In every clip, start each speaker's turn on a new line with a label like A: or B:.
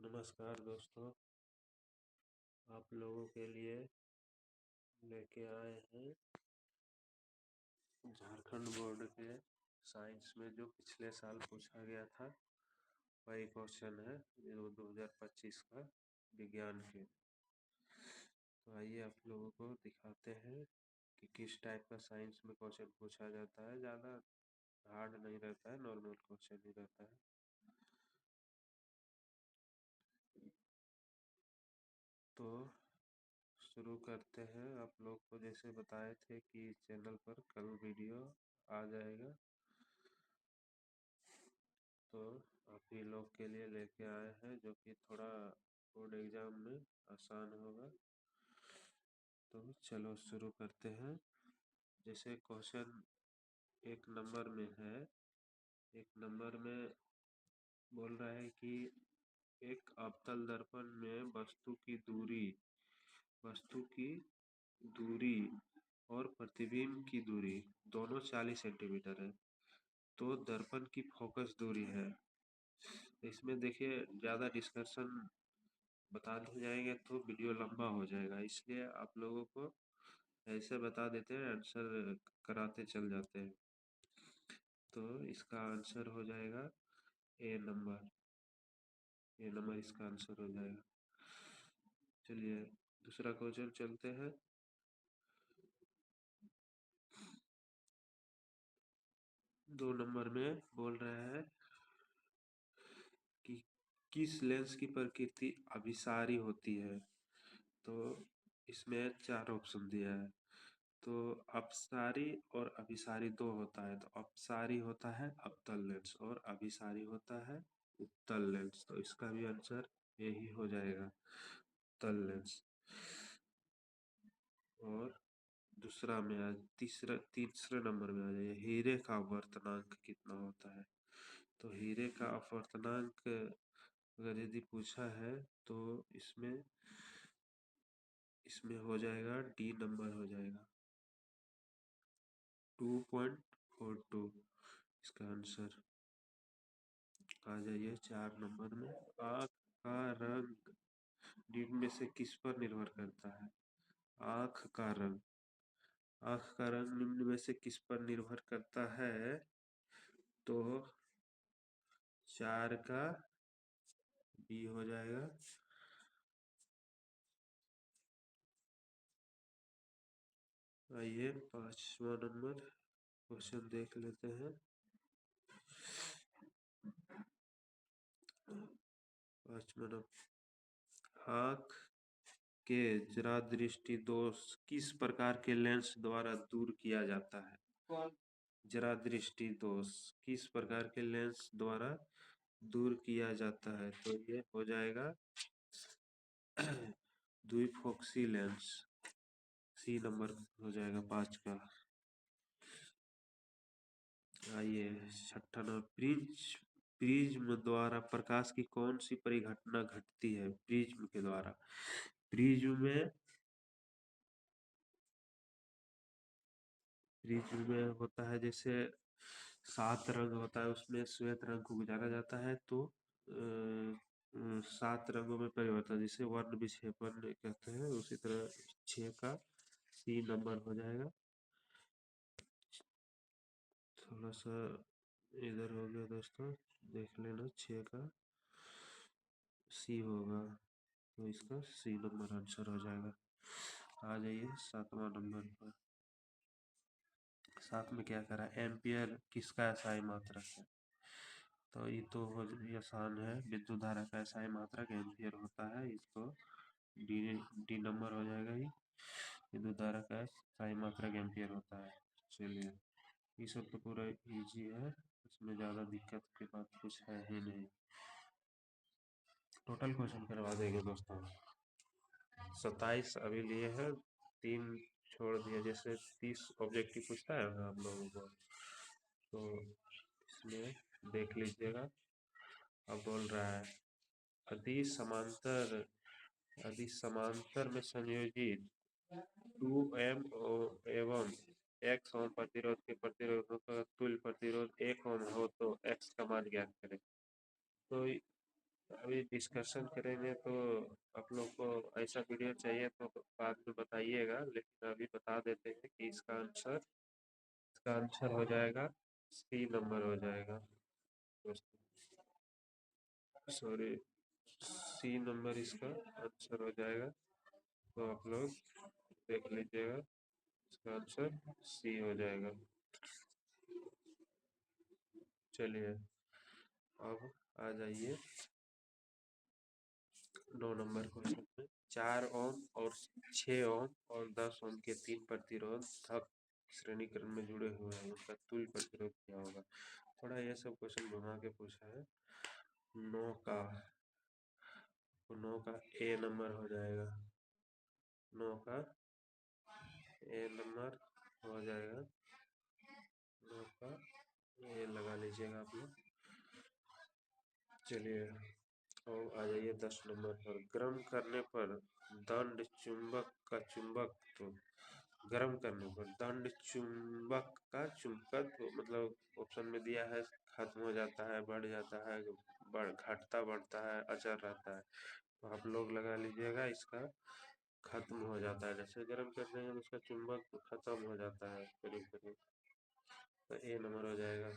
A: नमस्कार दोस्तों, आप लोगों के लिए लेके आए हैं झारखंड बोर्ड के साइंस में जो पिछले साल पूछा गया था वही क्वेश्चन है जो 2025 का विज्ञान के। तो आइए आप लोगों को दिखाते हैं कि किस टाइप का साइंस में क्वेश्चन पूछा जाता है। ज़्यादा हार्ड नहीं रहता है, नॉर्मल क्वेश्चन ही रहता है। तो शुरू करते हैं। आप लोग को जैसे बताए थे कि चैनल पर कल वीडियो आ जाएगा, तो आप ही लोग के लिए लेके आए हैं जो कि थोड़ा बोर्ड एग्जाम में आसान होगा। तो चलो शुरू करते हैं। जैसे क्वेश्चन एक नंबर में है, एक नंबर में बोल रहा है कि एक अवतल दर्पण में वस्तु की दूरी और प्रतिबिंब की दूरी दोनों 40 सेंटीमीटर है। तो दर्पण की फोकस दूरी है। इसमें देखिए ज़्यादा डिस्कशन बताते जाएंगे तो वीडियो लंबा हो जाएगा, इसलिए आप लोगों को ऐसे बता देते हैं, आंसर कराते चल जाते हैं। तो इसका आंसर हो जाएगा ए नंबर। ए नंबर इसका आंसर हो जाएगा। चलिए दूसरा क्वेश्चन चलते हैं। दो नंबर में बोल रहा है कि किस लेंस की प्रकृति अभिसारी होती है। तो इसमें चार ऑप्शन दिया है। तो अपसारी और अभिसारी दो होता है। तो अपसारी होता है अवतल लेंस और अभिसारी होता है उत्तल लेंस। तो इसका भी आंसर यही हो जाएगा, उत्तल लेंस। और दूसरा में आज तीसरे नंबर में आ जाइए, हीरे का अपवर्तनांक कितना होता है। तो हीरे का अपवर्तनांक अगर यदि पूछा है तो इसमें इसमें हो जाएगा डी नंबर हो जाएगा, 2.42 इसका आंसर। आ जाइए चार नंबर में, आँख का रंग निम्न में से किस पर निर्भर करता है। आँख का रंग, आँख का रंग निम्न में से किस पर निर्भर करता है। तो चार का बी हो जाएगा। आइए पांचवा नंबर क्वेश्चन देख लेते हैं। पांचवा नंबर, आँख के जरा दृष्टि दोष किस प्रकार के लेंस द्वारा दूर किया जाता है। जरा दृष्टि दोष किस प्रकार के लेंस द्वारा दूर किया जाता है। तो ये हो जाएगा द्विफोक्सी लेंस, सी नंबर हो जाएगा पांच का। आइए छठा नंबर, प्रिज्म द्वारा प्रकाश की कौन सी परिघटना घटती है। प्रिज्म के द्वारा, प्रिज्म में होता है जैसे 7 रंग होता है, उसमें श्वेत रंग को गुजारा जाता है तो 7 रंगों में परिवर्तन, जिसे वर्ण विक्षेपण कहते हैं। उसी तरह 6 का सी नंबर हो जाएगा। थोड़ा सा इधर हो गया दोस्तों, देख लेना, 6 का सी होगा तो इसका सी नंबर आंसर हो जाएगा। आ जाइए सातवां नंबर पर। साथ में क्या करा, एम्पियर किसका एसआई मात्रक है। तो ये तो ये आसान है, विद्युत धारा का एसआई मात्रक एम्पियर होता है। इसको डी डी नंबर हो जाएगा ही, विद्युत धारा का एसआई मात्रक एम्पियर होता है। चलिए ये सब तो पूरा इजी है, इसमें ज़्यादा दिक्कत की बात कुछ है ही नहीं। टोटल क्वेश्चन करवा देंगे दोस्तों, 27 अभी लिए हैं, 3 छोड़ दिया। जैसे 30 ऑब्जेक्टिव पूछता है ना आप लोगों को, तो इसमें देख लीजिएगा। अब बोल रहा है यदि समांतर में संयोजित 2m एवं x ओम प्रतिरोध के प्रतिरोधों का तुल्य प्रतिरोध 1 ओम हो तो x का मान ज्ञात करें। तो अभी डिस्कशन करेंगे तो आप लोग को ऐसा वीडियो चाहिए तो बाद में बताइएगा, लेकिन अभी बता देते हैं कि इसका आंसर हो जाएगा, सी नंबर हो जाएगा दोस्तों। सॉरी, सी नंबर इसका आंसर हो जाएगा। तो आप लोग देख लीजिएगा, इसका आंसर सी हो जाएगा। चलिए, अब आ जाइए 9 नंबर क्वेश्चन में। 4 ओम और 6 ओम और 10 ओम के 3 प्रतिरोध श्रेणीकरण में जुड़े हुए हैं, उनका तुल्य प्रतिरोध क्या होगा। थोड़ा ये सब क्वेश्चन घुमा के पूछा है। 9 का 9 का ए नंबर हो जाएगा। 9 का ए नंबर हो जाएगा। 9 का ए लगा लीजिएगा आप लोग। चलिए, और आ जाइए 10 नंबर पर। गर्म करने पर दंड चुंबक का चुंबकत्व, गर्म करने पर दंड चुंबक का चुंबकत्व मतलब ऑप्शन में दिया है खत्म हो जाता है, बढ़ जाता है, घटता बढ़ता है, अचर रहता है। तो आप लोग लगा लीजिएगा इसका खत्म हो जाता है। जैसे गर्म करते हैं तो उसका चुंबक खत्म हो जाता है करीब करीब। तो ए नंबर हो जाएगा।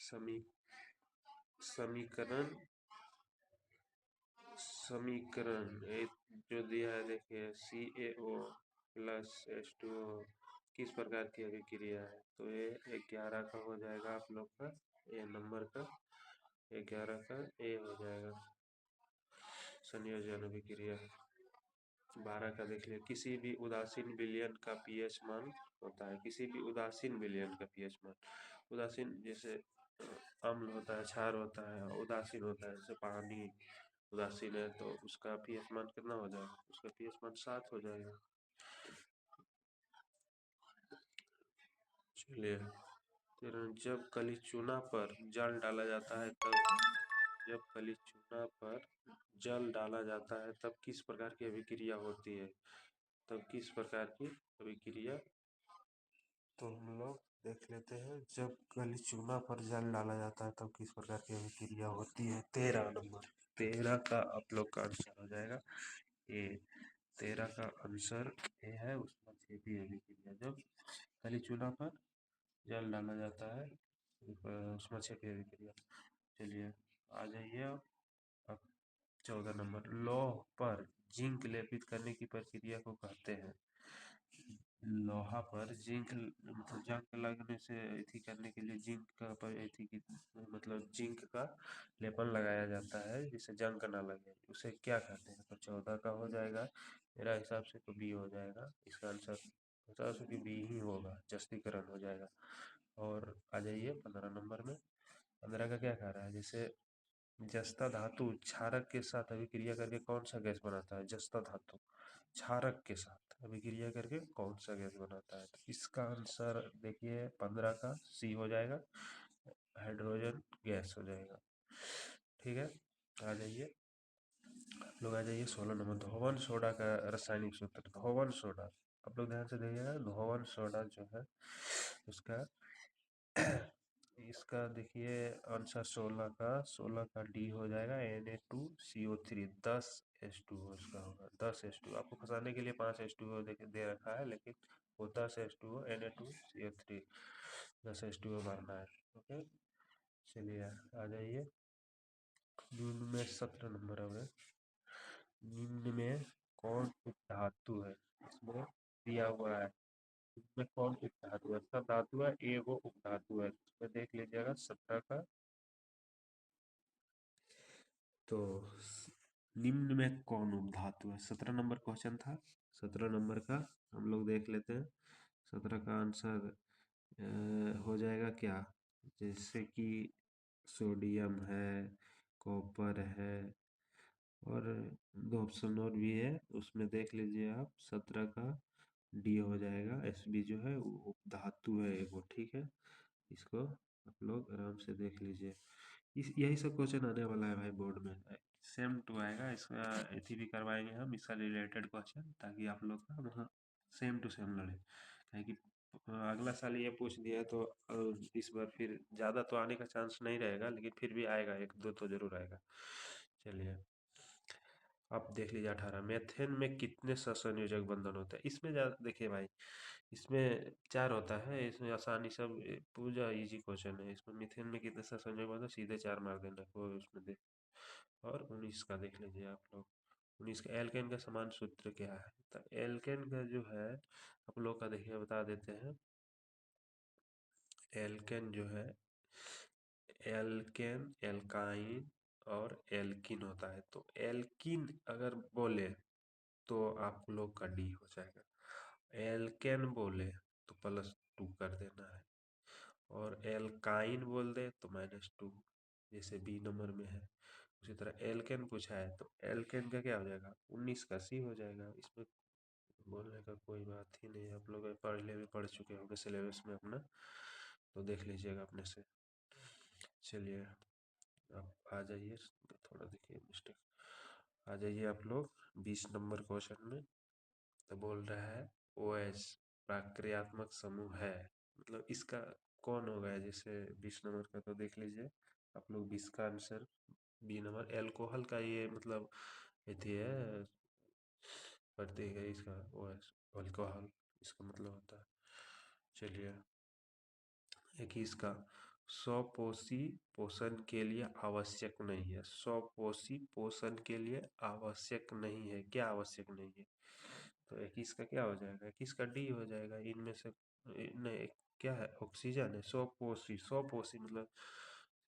A: समी समीकरण समीकरण जो दिया है देखिए, CaO प्लस H2O किस प्रकार की अभिक्रिया है। तो ये 11 का हो जाएगा आप लोग का, ए नंबर का 11 का ए हो जाएगा संयोजन अभिक्रिया। 12 का देख लिया, किसी भी उदासीन विलयन का पीएच मान होता है। किसी भी उदासीन विलयन का पीएच मान, उदासीन जैसे अम्ल होता है, क्षार होता है, उदासीन होता है, जैसे पानी उदासीन है तो उसका पीएच मान कितना हो जाएगा, उसका पीएच मान 7 हो जाएगा। चलिए, जब कलीचुना पर जल डाला जाता है तब जब कलीचुना पर जल डाला जाता है तब किस प्रकार की अभिक्रिया होती है। तब किस प्रकार की अभिक्रिया, तो हम लोग देख लेते हैं। जब कलीचुना पर जल डाला जाता है तब किस प्रकार की अभिक्रिया होती है। 13 का आप लोग का आंसर हो जाएगा ए। 13 का आंसर ए है, उसमें छेदी अभिक्रिया। जब कलीचुना पर जल डाला जाता है उसमें छेदी अभिक्रिया। चलिए, आ जाइए अब 14 नंबर। लौह पर जिंक लेपित करने की प्रक्रिया को कहते हैं। लोहा पर जिंक मतलब जंग लगने से एथी करने के लिए जिंक का एथी की मतलब जिंक का लेपन लगाया जाता है जिससे जंग ना लगे, उसे क्या कहते हैं। तो 14 का हो जाएगा मेरा हिसाब से, तो बी हो जाएगा इसका आंसर। पचास की बी ही होगा, जस्तीकरण हो जाएगा। और आ जाइए 15 नंबर में। 15 का क्या कह रहा है, जैसे जस्ता धातु क्षारक के साथ अभिक्रिया करके कौन सा गैस बनाता है। जस्ता धातु क्षारक के साथ अभिक्रिया करके कौन सा गैस बनाता है। तो इसका आंसर देखिए 15 का सी हो जाएगा, हाइड्रोजन गैस हो जाएगा। ठीक है, आ जाइए आप लोग, आ जाइए 16 नंबर। धोवन सोडा का रासायनिक सूत्र। धोवन सोडा, आप लोग ध्यान से देखिएगा। धोवन सोडा जो है उसका इसका देखिए आंसर 16 का डी हो जाएगा। Na2CO3 10H2O इसका होगा। 10H2O आपको फंसाने के लिए 5H2O दे रखा है, लेकिन वो 10H2O Na2CO3 10H2O भरना है। ओके, चलिए आ जाइए निम्न में 17 नंबर है। निम्न में कौन उपधातु है, इसमें दिया हुआ है। इसमें कौन उपधातु है, सब धातु है, ए वो उपधातु है। इसमें देख लीजिएगा 17 का। तो निम्न में कौन उपधातु है, 17 नंबर क्वेश्चन था। 17 नंबर का हम लोग देख लेते हैं। 17 का आंसर हो जाएगा क्या, जैसे कि सोडियम है, कॉपर है, और 2 ऑप्शन और भी है, उसमें देख लीजिए आप। 17 का डी हो जाएगा। Sb जो है वो धातु है वो, ठीक है। इसको आप लोग आराम से देख लीजिए। इस यही सब क्वेश्चन आने वाला है भाई बोर्ड में, सेम टू आएगा। इसका एथी भी करवाएंगे हम, इसका रिलेटेड क्वेश्चन, ताकि आप लोग का मतलब सेम टू सेम लड़े। कहें कि अगला साल ये पूछ दिया तो इस बार फिर ज़्यादा तो आने का चांस नहीं रहेगा, लेकिन फिर भी आएगा, एक दो तो जरूर आएगा। चलिए अब देख लीजिए 18, मेथेन में कितने सहसंयोजक बंधन होते हैं? इसमें ज़्यादा देखिए भाई, इसमें 4 होता है, इसमें आसानी सब पूरा इजी क्वेश्चन है। इसमें मीथेन में कितने सहसंयोजक बंधन, सीधे 4 मार देना कोई उसमें देख। और 19 का देख लीजिए आप लोग, 19 का एल्केन का समान सूत्र क्या है? तो एल्केन का जो है आप लोग का देखिए बता देते हैं। एल्केन जो है, एल्केन, एल्काइन और एल्किन होता है। तो एल्किन अगर बोले तो आप लोग का डी हो जाएगा, एल्केन बोले तो +2 कर देना है, और एल्काइन बोल दे तो -2, जैसे बी नंबर में है। उसी तरह एल्केन पूछा है तो एल्केन का क्या हो जाएगा, 19 का सी हो जाएगा। इसमें बोलने का कोई बात ही नहीं, आप लोग पहले भी पढ़ चुके होंगे सिलेबस में अपना, तो देख लीजिएगा अपने से। चलिए अब आ जाइए, थोड़ा देखिए मिस्टेक, आ जाइए आप लोग 20 नंबर क्वेश्चन में। तो बोल रहा है OH प्रक्रियात्मक समूह है, मतलब इसका कौन होगा? जैसे 20 नंबर का तो देख लीजिए आप लोग, 20 का आंसर बी नंबर, एल्कोहल का ये मतलब ये है प्रतीक है इसका, OH अल्कोहल इसका मतलब होता है। चलिए 21 का, स्वपोषी पोषण के लिए आवश्यक नहीं है, स्वपोषी पोषण के लिए आवश्यक नहीं है, क्या आवश्यक नहीं है? तो 21 का क्या हो जाएगा, 21 का डी हो जाएगा। इनमें से नहीं, क्या है, ऑक्सीजन है। स्वपोषी, स्वपोषी मतलब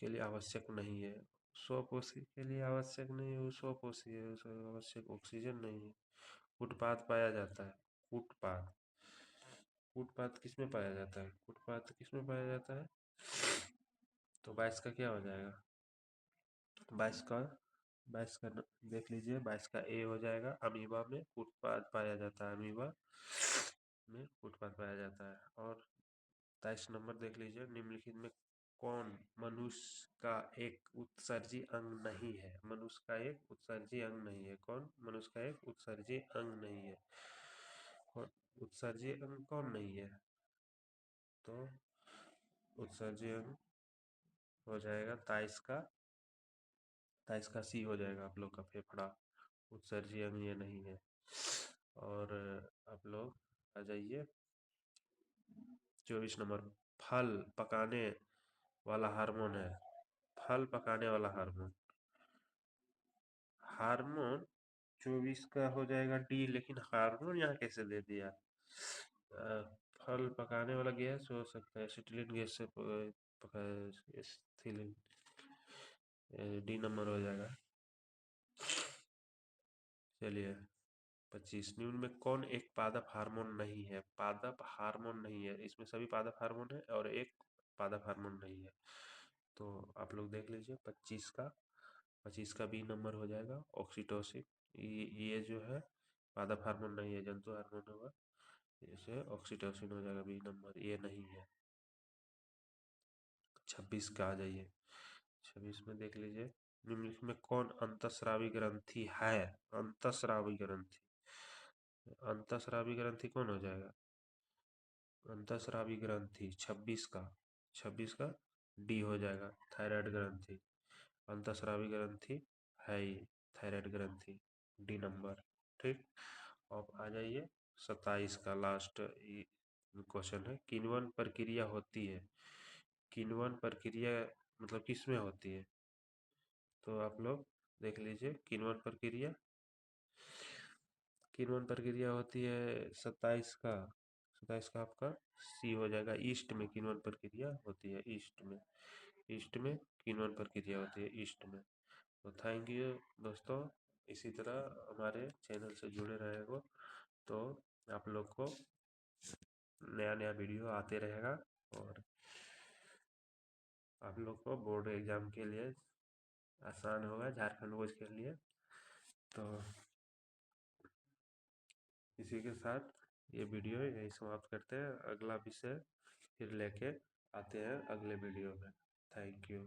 A: के लिए आवश्यक नहीं है, स्वपोषी के लिए आवश्यक नहीं है, वो स्वपोषी है, उसे आवश्यक ऑक्सीजन नहीं है। फुटपाथ पाया जाता है, फुटपाथ, फुटपाथ किस में पाया जाता है, फुटपाथ किस में पाया जाता है? तो 22 का क्या हो जाएगा, 22 का, 22 का देख लीजिए, 22 का ए हो जाएगा। अमीबा में फुटपाथ पाया जाता है, अमीबा में फुटपाथ पाया जाता है। और 23 नंबर देख लीजिए, निम्नलिखित में कौन मनुष्य का एक उत्सर्जी अंग नहीं है? मनुष्य का एक उत्सर्जी अंग नहीं है, कौन मनुष्य का एक उत्सर्जी अंग नहीं है? और उत्सर्जी अंग कौन नहीं है? तो उत्सर्जी अंग हो जाएगा 23 का सी हो जाएगा आप लोग का, फेफड़ा। उत्सर्जी अंग ये नहीं है। और आप लोग आ जाइए 24 नंबर, फल पकाने वाला हार्मोन है, फल पकाने वाला हार्मोन, हार्मोन 24 का हो जाएगा डी, लेकिन हार्मोन यहाँ कैसे दे दिया? फल पकाने वाला गैस हो सकता है, एसिटिलीन गैस से एथिलीन, डी नंबर हो जाएगा। चलिए 25, निम्न में कौन एक पादप हार्मोन नहीं है? पादप हार्मोन नहीं है, इसमें सभी पादप हार्मोन है और एक पादप हार्मोन नहीं है। तो आप लोग देख लीजिए 25 का बी नंबर हो जाएगा, ऑक्सीटोसिन। ये जो है पादप हार्मोन नहीं है, जंतु हार्मोन होगा, जैसे ऑक्सीटोसिन हो जाएगा बी नंबर, ये नहीं है। 26 का आ जाइए, 26 में देख लीजिए, निम्नलिखित में कौन अंतःस्रावी ग्रंथि है? अंतःस्रावी ग्रंथि, अंतःस्रावी ग्रंथि कौन हो जाएगा? अंतःस्रावी ग्रंथि 26 का डी हो जाएगा, थायराइड ग्रंथि। अंतःस्रावी ग्रंथि है ही, थायराइड ग्रंथि, डी नंबर। ठीक, अब आ जाइए 27 का लास्ट क्वेश्चन है, किण्वन प्रक्रिया होती है, किण्वन प्रक्रिया मतलब किस में होती है? तो आप लोग देख लीजिए, किण्वन प्रक्रिया होती है 27 का आपका सी हो जाएगा, ईस्ट में किण्वन प्रक्रिया होती है, ईस्ट में, ईस्ट में किण्वन प्रक्रिया होती है, ईस्ट में। तो थैंक यू दोस्तों, इसी तरह हमारे चैनल से जुड़े रहेगा तो आप लोग को नया नया वीडियो आते रहेगा, और आप लोग को बोर्ड एग्ज़ाम के लिए आसान होगा, झारखंड बोर्ड के लिए। तो इसी के साथ ये वीडियो यही समाप्त करते हैं, अगला विषय फिर लेके आते हैं अगले वीडियो में। Thank you.